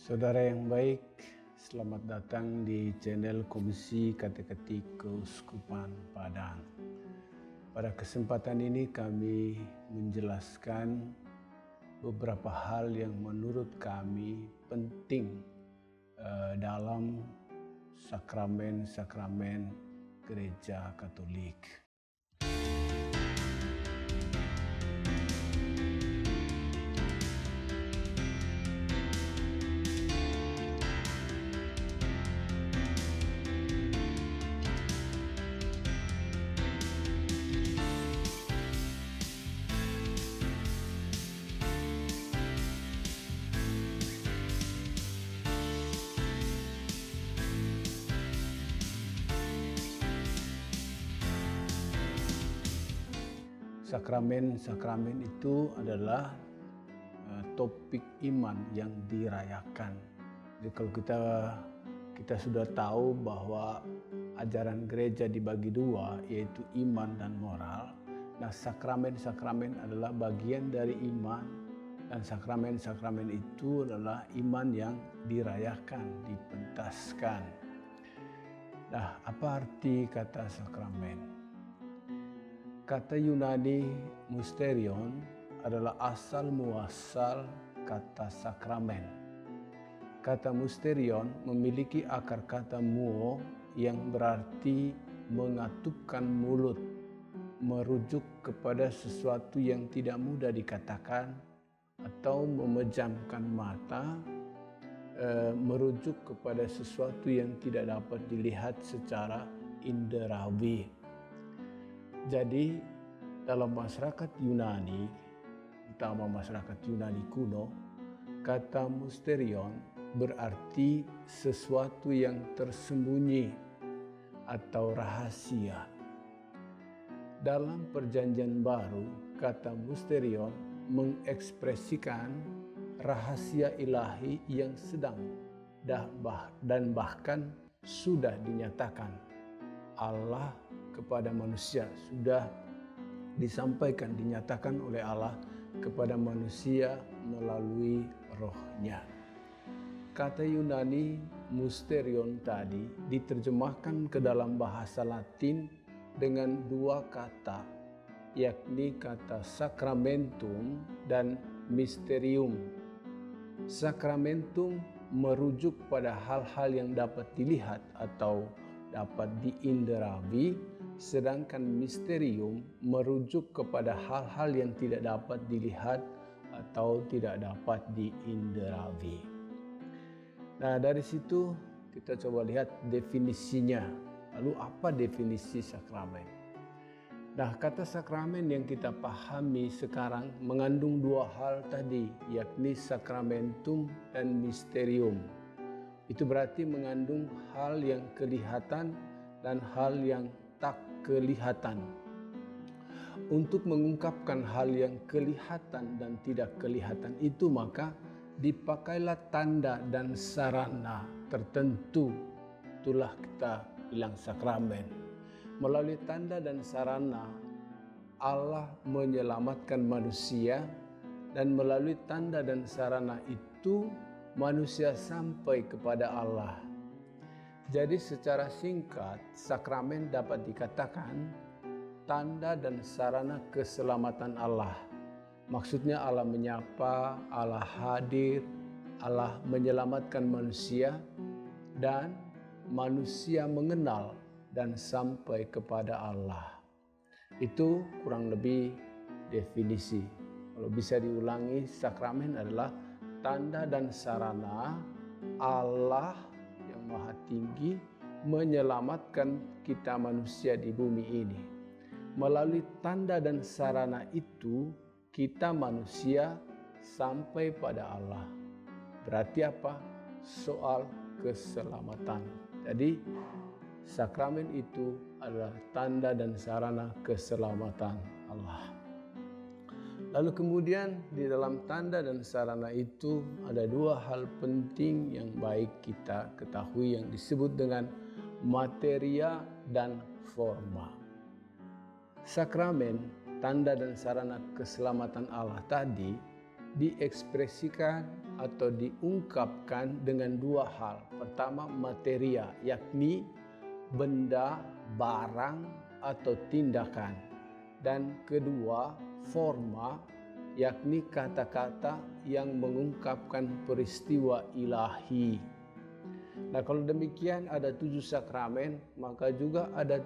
Saudara yang baik, selamat datang di channel Komisi Kata-Ketik Keuskupan Padang. Pada kesempatan ini kami menjelaskan beberapa hal yang menurut kami penting dalam sakramen-sakramen Gereja Katolik. Sakramen-sakramen itu adalah topik iman yang dirayakan. Jadi kalau kita sudah tahu bahwa ajaran gereja dibagi dua, yaitu iman dan moral. Nah, sakramen-sakramen adalah bagian dari iman, dan sakramen-sakramen itu adalah iman yang dirayakan, dipentaskan. Nah, apa arti kata sakramen? Kata Yunani mysterion adalah asal muasal kata sakramen. Kata mysterion memiliki akar kata muo yang berarti mengatupkan mulut, merujuk kepada sesuatu yang tidak mudah dikatakan, atau memejamkan mata, merujuk kepada sesuatu yang tidak dapat dilihat secara inderawi. Jadi dalam masyarakat Yunani, terutama masyarakat Yunani kuno, kata mysterion berarti sesuatu yang tersembunyi atau rahasia. Dalam Perjanjian Baru, kata mysterion mengekspresikan rahasia ilahi yang sedang dan bahkan sudah dinyatakan. Allah kepada manusia sudah disampaikan, dinyatakan oleh Allah kepada manusia melalui rohnya. Kata Yunani mysterion tadi diterjemahkan ke dalam bahasa Latin dengan dua kata, yakni kata sacramentum dan mysterium. Sacramentum merujuk pada hal-hal yang dapat dilihat atau dapat diinderawi, sedangkan misterium merujuk kepada hal-hal yang tidak dapat dilihat atau tidak dapat diinderawi. Nah, dari situ kita coba lihat definisinya. Lalu apa definisi sakramen? Nah, kata sakramen yang kita pahami sekarang mengandung dua hal tadi, yakni sakramentum dan misterium. Itu berarti mengandung hal yang kelihatan dan hal yang tak kelihatan. Untuk mengungkapkan hal yang kelihatan dan tidak kelihatan itu, maka dipakailah tanda dan sarana tertentu. Itulah kita bilang sakramen. Melalui tanda dan sarana, Allah menyelamatkan manusia, dan melalui tanda dan sarana itu manusia sampai kepada Allah. Jadi secara singkat, sakramen dapat dikatakan tanda dan sarana keselamatan Allah. Maksudnya Allah menyapa, Allah hadir, Allah menyelamatkan manusia, dan manusia mengenal dan sampai kepada Allah. Itu kurang lebih definisi. Kalau bisa diulangi, sakramen adalah tanda dan sarana Allah yang Maha Tinggi menyelamatkan kita manusia di bumi ini. Melalui tanda dan sarana itu, kita manusia sampai pada Allah. Berarti apa? Soal keselamatan. Jadi, sakramen itu adalah tanda dan sarana keselamatan Allah. Lalu kemudian di dalam tanda dan sarana itu ada dua hal penting yang baik kita ketahui yang disebut dengan materia dan forma. Sakramen, tanda dan sarana keselamatan Allah tadi diekspresikan atau diungkapkan dengan dua hal. Pertama, materia, yakni benda, barang, atau tindakan. Dan kedua, forma, yakni kata-kata yang mengungkapkan peristiwa ilahi. Nah, kalau demikian ada 7 sakramen, maka juga ada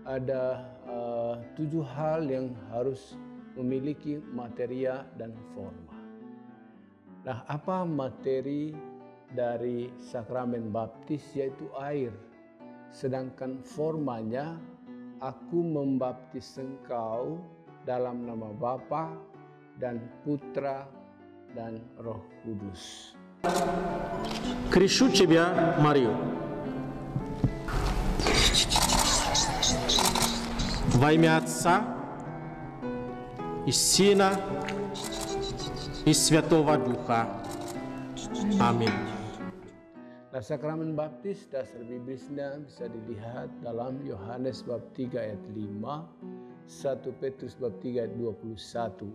7 hal yang harus memiliki materia dan forma. Nah, apa materi dari sakramen baptis? Yaitu air. Sedangkan formanya, aku membaptis engkau dalam nama Bapa dan Putra dan Roh Kudus. Крещу тебя, Марию, во имя Отца и Сына и Святого Духа. Amin. Nah, sakramen baptis dasar biblisnya bisa dilihat dalam Yohanes bab 3 ayat 5, 1 Petrus bab 3 ayat 21.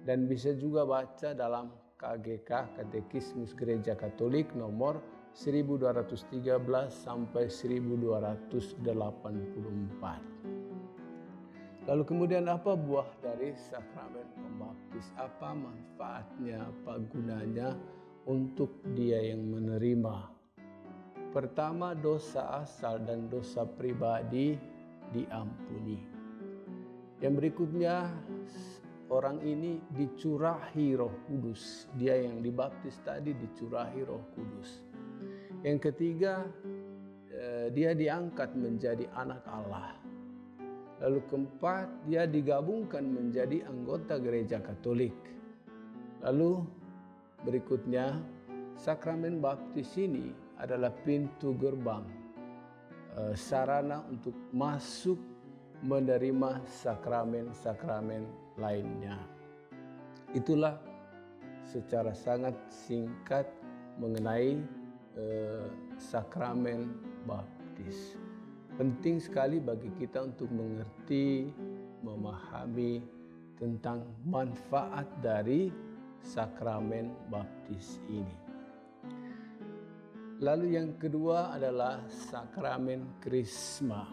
Dan bisa juga baca dalam KGK, Katekismus Gereja Katolik nomor 1213 sampai 1284. Lalu kemudian apa buah dari sakramen pembaptis? Apa manfaatnya, apa gunanya untuk dia yang menerima? Pertama, dosa asal dan dosa pribadi diampuni. Yang berikutnya, orang ini dicurahi Roh Kudus. Dia yang dibaptis tadi dicurahi Roh Kudus. Yang ketiga, dia diangkat menjadi anak Allah. Lalu keempat, dia digabungkan menjadi anggota gereja Katolik. Lalu berikutnya, sakramen baptis ini adalah pintu gerbang, sarana untuk masuk menerima sakramen-sakramen lainnya. Itulah secara sangat singkat mengenai sakramen baptis. Penting sekali bagi kita untuk mengerti, memahami tentang manfaat dari sakramen baptis ini. Lalu yang kedua adalah sakramen krisma.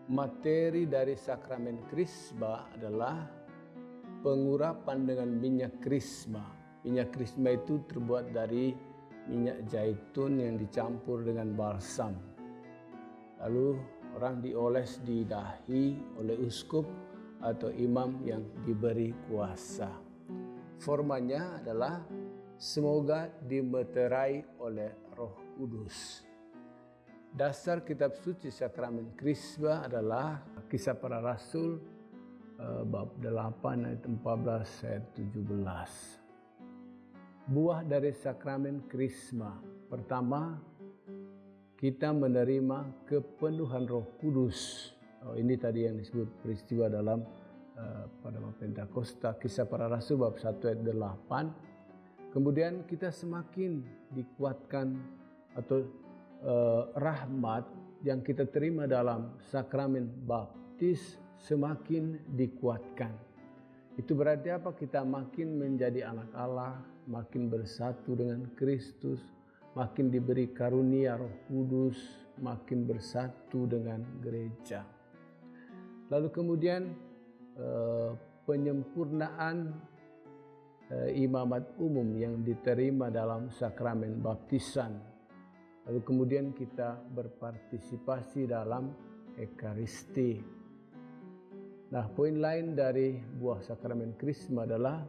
Materi dari sakramen krisma adalah pengurapan dengan minyak krisma. Minyak krisma itu terbuat dari minyak zaitun yang dicampur dengan balsam. Lalu orang dioles di dahi oleh uskup atau imam yang diberi kuasa. Formanya adalah semoga dimeterai oleh Roh Kudus. Dasar kitab suci sakramen krisma adalah Kisah Para Rasul bab 8 ayat 14 ayat 17. Buah dari sakramen krisma. Pertama, kita menerima kepenuhan Roh Kudus. Ini tadi yang disebut peristiwa dalam pada Pentakosta, Kisah Para Rasul bab 1 ayat 8. Kemudian kita semakin dikuatkan atau rahmat yang kita terima dalam sakramen baptis semakin dikuatkan. Itu berarti apa? Kita makin menjadi anak Allah, makin bersatu dengan Kristus, makin diberi karunia Roh Kudus, makin bersatu dengan gereja. Lalu kemudian penyempurnaan imamat umum yang diterima dalam sakramen baptisan. Lalu kemudian kita berpartisipasi dalam Ekaristi. Nah, poin lain dari buah sakramen krisma adalah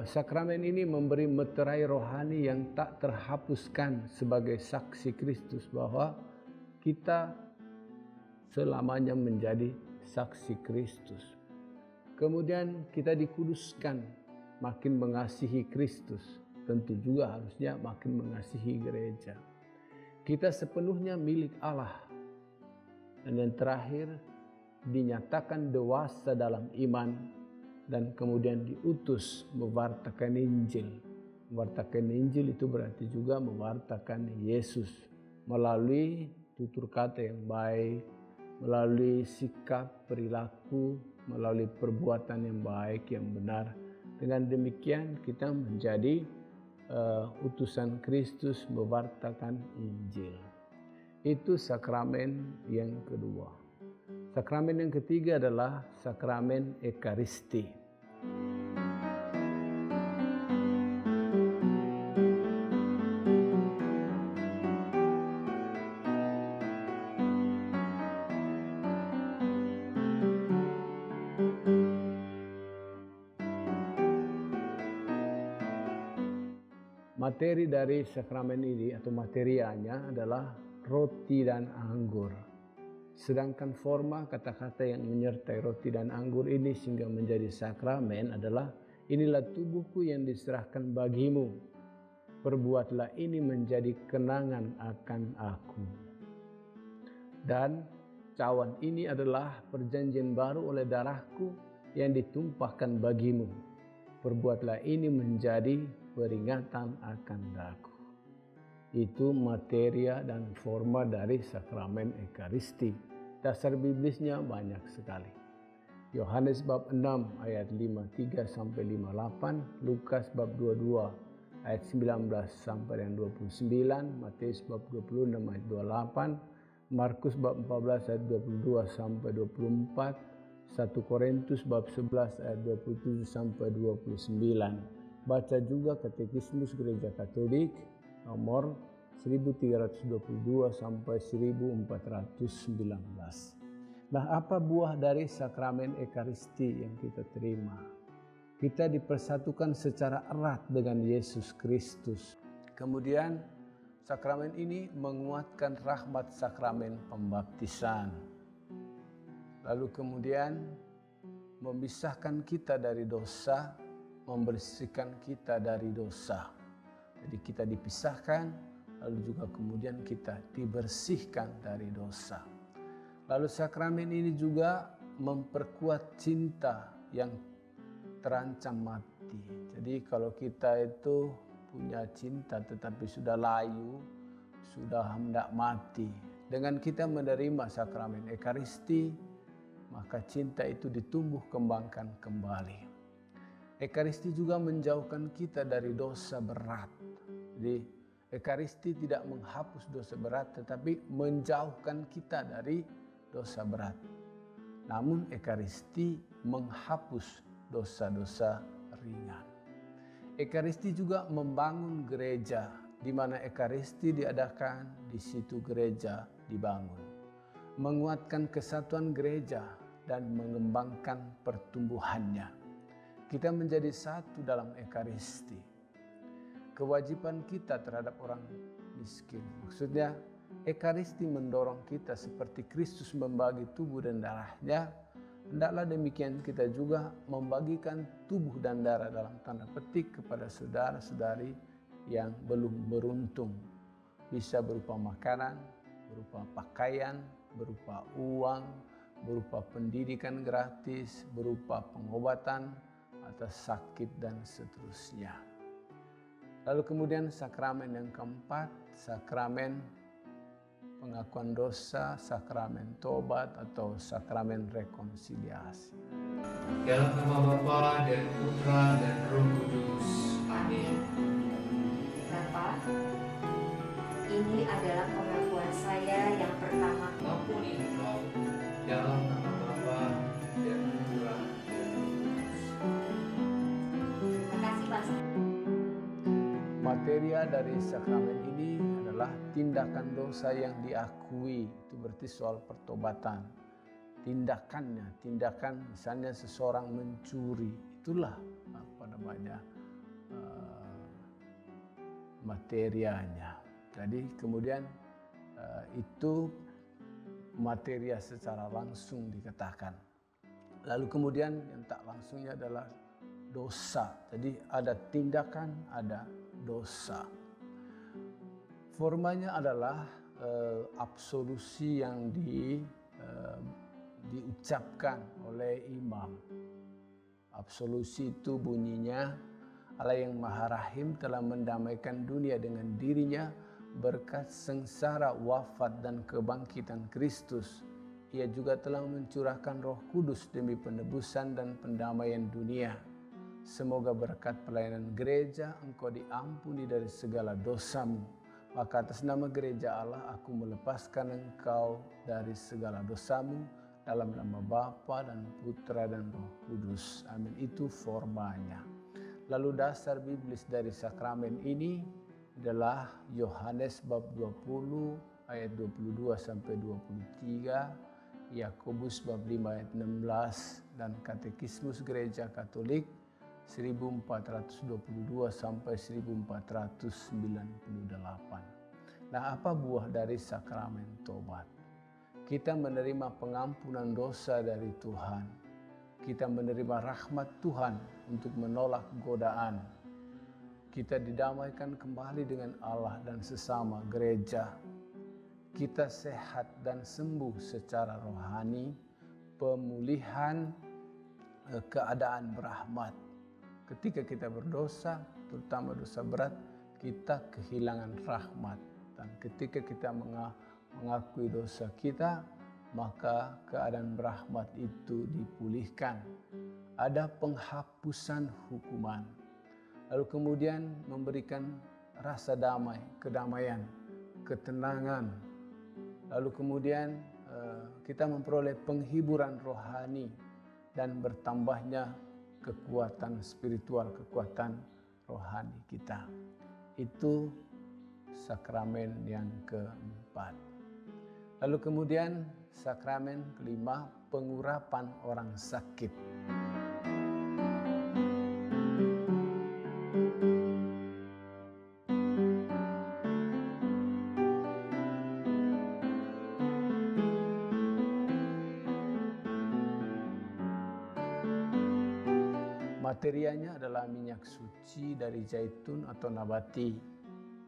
sakramen ini memberi meterai rohani yang tak terhapuskan sebagai saksi Kristus bahwa kita selamanya menjadi saksi Kristus. Kemudian kita dikuduskan, makin mengasihi Kristus. Tentu juga harusnya makin mengasihi gereja. Kita sepenuhnya milik Allah. Dan yang terakhir, dinyatakan dewasa dalam iman, dan kemudian diutus mewartakan Injil. Mewartakan Injil itu berarti juga mewartakan Yesus melalui tutur kata yang baik, melalui sikap, perilaku, melalui perbuatan yang baik, yang benar. Dengan demikian kita menjadi utusan Kristus mewartakan Injil. Itu sakramen yang kedua. Sakramen yang ketiga adalah sakramen Ekaristi. Materi dari sakramen ini atau materianya adalah roti dan anggur. Sedangkan forma kata-kata yang menyertai roti dan anggur ini sehingga menjadi sakramen adalah, inilah tubuhku yang diserahkan bagimu. Perbuatlah ini menjadi kenangan akan aku. Dan cawan ini adalah perjanjian baru oleh darahku yang ditumpahkan bagimu. Perbuatlah ini menjadi peringatan akan aku. Itu materia dan forma dari sakramen Ekaristi. Dasar biblisnya banyak sekali. Yohanes bab 6 ayat 53 sampai 58, Lukas bab 22 ayat 19 sampai dengan 29, Matius bab 26 ayat 28, Markus bab 14 ayat 22 sampai 24, 1 Korintus bab 11 ayat 27 sampai 29. Baca juga Katekismus Gereja Katolik nomor 1322 sampai 1419. Nah, apa buah dari sakramen Ekaristi yang kita terima? Kita dipersatukan secara erat dengan Yesus Kristus. Kemudian sakramen ini menguatkan rahmat sakramen pembaptisan. Lalu kemudian memisahkan kita dari dosa, membersihkan kita dari dosa. Jadi kita dipisahkan, lalu juga kemudian kita dibersihkan dari dosa. Lalu sakramen ini juga memperkuat cinta yang terancam mati. Jadi kalau kita itu punya cinta tetapi sudah layu, sudah hendak mati, dengan kita menerima sakramen Ekaristi, maka cinta itu ditumbuh kembangkan kembali. Ekaristi juga menjauhkan kita dari dosa berat. Jadi Ekaristi tidak menghapus dosa berat, tetapi menjauhkan kita dari dosa berat. Namun Ekaristi menghapus dosa-dosa ringan. Ekaristi juga membangun gereja, di mana Ekaristi diadakan, di situ gereja dibangun. Menguatkan kesatuan gereja dan mengembangkan pertumbuhannya. Kita menjadi satu dalam Ekaristi. Kewajiban kita terhadap orang miskin. Maksudnya, Ekaristi mendorong kita seperti Kristus membagi tubuh dan darahnya. Hendaklah demikian kita juga membagikan tubuh dan darah dalam tanda petik kepada saudara-saudari yang belum beruntung. Bisa berupa makanan, berupa pakaian, berupa uang, berupa pendidikan gratis, berupa pengobatan atas sakit dan seterusnya. Lalu kemudian sakramen yang keempat, sakramen pengakuan dosa, sakramen tobat atau sakramen rekonsiliasi. Dalam nama Bapa dan Putra dan Roh Kudus. Amin. Bapak, ini adalah pengakuan saya yang pertama. Ampuni engkau dalam nama Bapa dan Putra dan Roh Kudus. Terima kasih, Pastor. Materia dari sakramen ini adalah tindakan dosa yang diakui. Itu berarti soal pertobatan. Tindakan misalnya seseorang mencuri, itulah materianya. Jadi kemudian itu materia secara langsung dikatakan. Lalu kemudian yang tak langsungnya adalah dosa. Jadi ada tindakan, ada dosa. Formanya adalah absolusi yang diutarakan diucapkan oleh imam. Absolusi itu bunyinya, Allah yang Maha Rahim telah mendamaikan dunia dengan dirinya berkat sengsara, wafat, dan kebangkitan Kristus. Ia juga telah mencurahkan Roh Kudus demi penebusan dan pendamaian dunia. Semoga berkat pelayanan gereja engkau diampuni dari segala dosamu. Maka atas nama gereja Allah aku melepaskan engkau dari segala dosamu dalam nama Bapa dan Putra dan Roh Kudus. Amin. Itu formanya. Lalu dasar biblis dari sakramen ini adalah Yohanes bab 20 ayat 22 sampai 23, Yakobus bab 5 ayat 16, dan Katekismus Gereja Katolik 1422 sampai 1498. Nah, apa buah dari sakramen tobat? Kita menerima pengampunan dosa dari Tuhan. Kita menerima rahmat Tuhan untuk menolak godaan. Kita didamaikan kembali dengan Allah dan sesama gereja. Kita sehat dan sembuh secara rohani, pemulihan keadaan berahmat. Ketika kita berdosa, terutama dosa berat, kita kehilangan rahmat. Dan ketika kita mengakui dosa kita, maka keadaan berahmat itu dipulihkan. Ada penghapusan hukuman. Lalu kemudian memberikan rasa damai, kedamaian, ketenangan. Lalu kemudian kita memperoleh penghiburan rohani dan bertambahnya kekuatan spiritual, kekuatan rohani kita. Itu sakramen yang keempat. Lalu kemudian sakramen kelima, pengurapan orang sakit. Materianya adalah minyak suci dari zaitun atau nabati.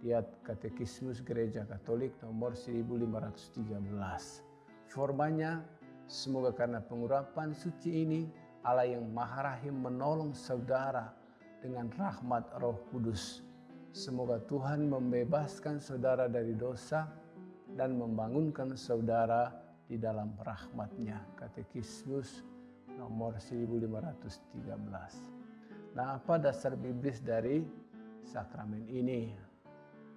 Lihat Katekismus Gereja Katolik nomor 1513. Formanya, semoga karena pengurapan suci ini, Allah yang Maha Rahim menolong saudara dengan rahmat Roh Kudus. Semoga Tuhan membebaskan saudara dari dosa dan membangunkan saudara di dalam rahmat-Nya. Katekismus nomor 1513. Nah, apa dasar biblis dari sakramen ini?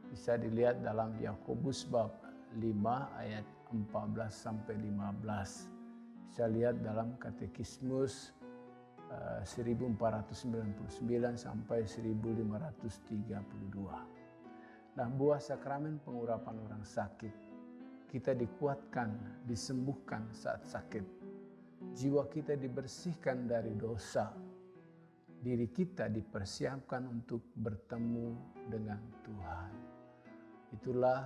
Bisa dilihat dalam Yakobus bab 5 ayat 14 sampai 15. Bisa lihat dalam Katekismus 1499 sampai 1532. Nah, buah sakramen pengurapan orang sakit. Kita dikuatkan, disembuhkan saat sakit. Jiwa kita dibersihkan dari dosa. Diri kita dipersiapkan untuk bertemu dengan Tuhan. Itulah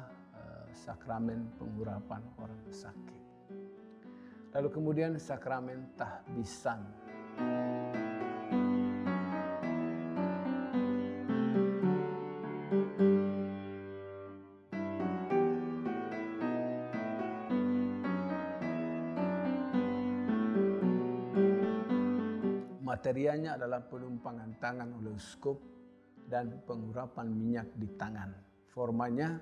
sakramen pengurapan orang sakit. Lalu kemudian sakramen tahbisan. Materianya adalah penumpangan tangan oleh uskup dan pengurapan minyak di tangan. Formanya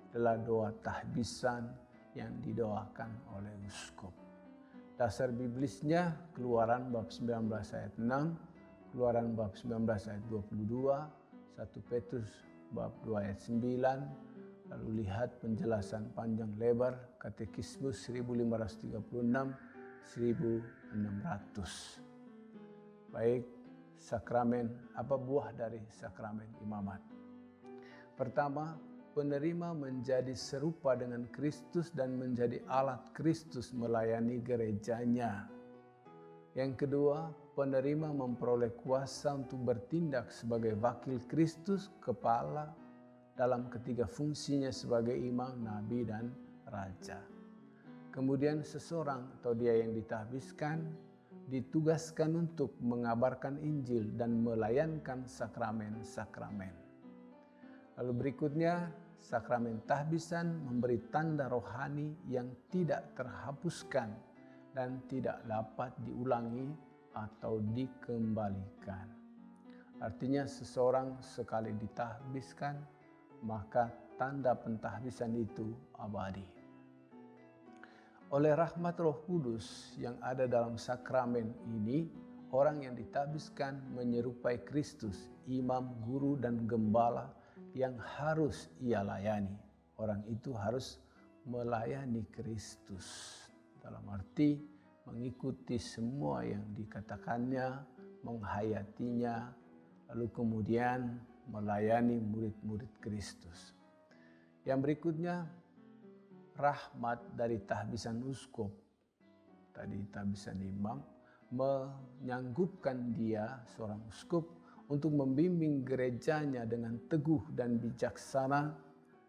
adalah doa tahbisan yang didoakan oleh uskup. Dasar biblisnya Keluaran bab 19 ayat 6, Keluaran bab 19 ayat 22, 1 Petrus bab 2 ayat 9, lalu lihat penjelasan panjang lebar Katekismus 1536, 1600. Baik, sakramen, apa buah dari sakramen imamat? Pertama, penerima menjadi serupa dengan Kristus dan menjadi alat Kristus melayani gerejanya. Yang kedua, penerima memperoleh kuasa untuk bertindak sebagai wakil Kristus, kepala, dalam ketiga fungsinya sebagai imam, nabi, dan raja. Kemudian seseorang atau dia yang ditahbiskan ditugaskan untuk mengabarkan Injil dan melayankan sakramen-sakramen. Lalu berikutnya, sakramen tahbisan memberi tanda rohani yang tidak terhapuskan dan tidak dapat diulangi atau dikembalikan. Artinya seseorang sekali ditahbiskan, maka tanda pentahbisan itu abadi. Oleh rahmat Roh Kudus yang ada dalam sakramen ini, orang yang ditahbiskan menyerupai Kristus, imam, guru, dan gembala yang harus ia layani. Orang itu harus melayani Kristus, dalam arti mengikuti semua yang dikatakannya, menghayatinya, lalu kemudian melayani murid-murid Kristus. Yang berikutnya, rahmat dari tahbisan uskup, tadi tahbisan imam, menyanggupkan dia, seorang uskup, untuk membimbing gerejanya dengan teguh dan bijaksana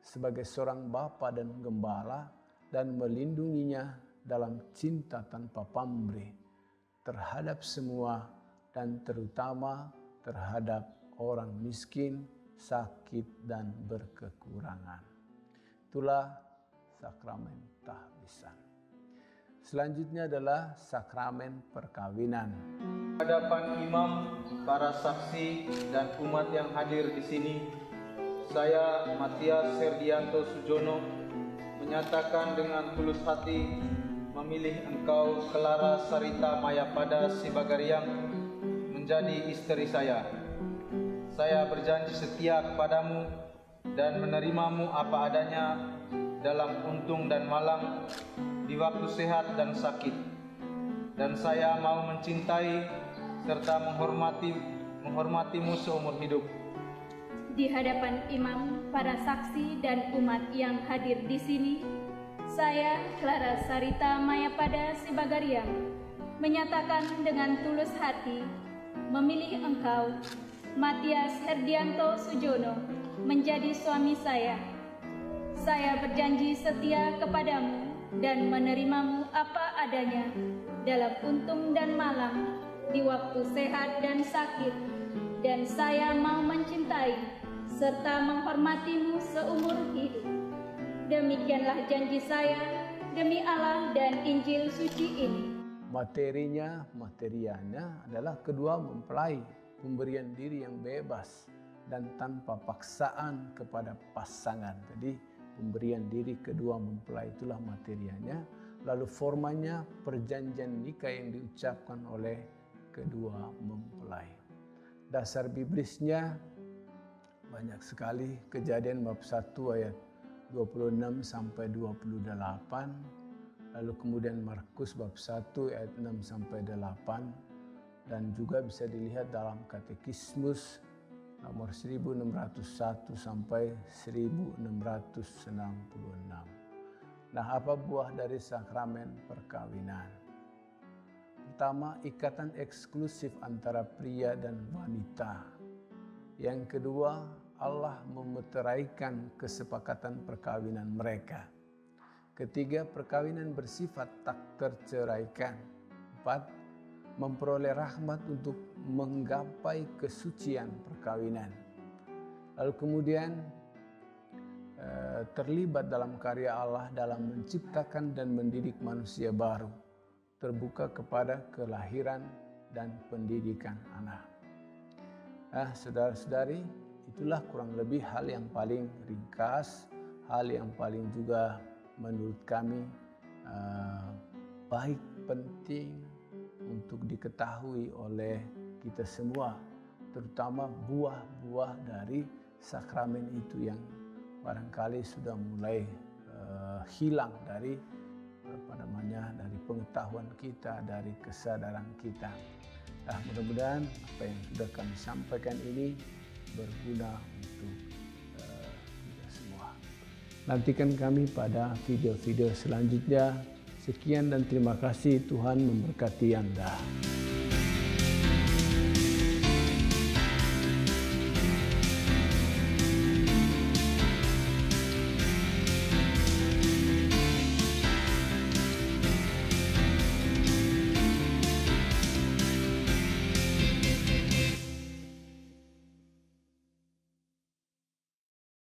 sebagai seorang bapa dan gembala, dan melindunginya dalam cinta tanpa pamrih terhadap semua dan terutama terhadap orang miskin, sakit, dan berkekurangan. Itulah sakramen tahbisan. Selanjutnya adalah sakramen perkawinan. Hadapan imam, para saksi, dan umat yang hadir di sini, saya Matias Herdianto Sujono menyatakan dengan tulus hati memilih engkau Clara Sarita Mayapada Sibagariang menjadi istri saya. Saya berjanji setia kepadamu dan menerimamu apa adanya dalam untung dan malang, di waktu sehat dan sakit. Dan saya mau mencintai serta menghormatimu seumur hidup. Di hadapan imam, para saksi, dan umat yang hadir di sini, saya, Clara Sarita Mayapada Sibagariang, menyatakan dengan tulus hati memilih engkau, Matias Herdianto Sujono, menjadi suami saya. Saya berjanji setia kepadamu dan menerimamu apa adanya dalam untung dan malang, di waktu sehat dan sakit, dan saya mau mencintai serta menghormatimu seumur hidup. Demikianlah janji saya demi Allah dan Injil suci ini. Materianya adalah kedua mempelai, pemberian diri yang bebas dan tanpa paksaan kepada pasangan. Jadi pemberian diri kedua mempelai itulah materianya. Lalu formanya perjanjian nikah yang diucapkan oleh kedua mempelai. Dasar biblisnya banyak sekali. Kejadian bab 1 ayat 26 sampai 28, lalu kemudian Markus bab 1 ayat 6 sampai 8, dan juga bisa dilihat dalam Katekismus nomor 1601 sampai 1666. Nah, apa buah dari sakramen perkawinan? Pertama, ikatan eksklusif antara pria dan wanita. Yang kedua, Allah memeteraikan kesepakatan perkawinan mereka. Ketiga, perkawinan bersifat tak terceraikan. 4, memperoleh rahmat untuk menggapai kesucian perkawinan. Lalu kemudian terlibat dalam karya Allah dalam menciptakan dan mendidik manusia baru, terbuka kepada kelahiran dan pendidikan anak. Nah, saudara-saudari, itulah kurang lebih hal yang paling ringkas, hal yang paling juga menurut kami baik, penting untuk diketahui oleh kita semua, terutama buah-buah dari sakramen itu yang barangkali sudah mulai hilang dari dari pengetahuan kita, dari kesadaran kita. Nah, mudah-mudahan apa yang sudah kami sampaikan ini berguna untuk kita semua. Nantikan kami pada video-video selanjutnya. Sekian dan terima kasih. Tuhan memberkati Anda.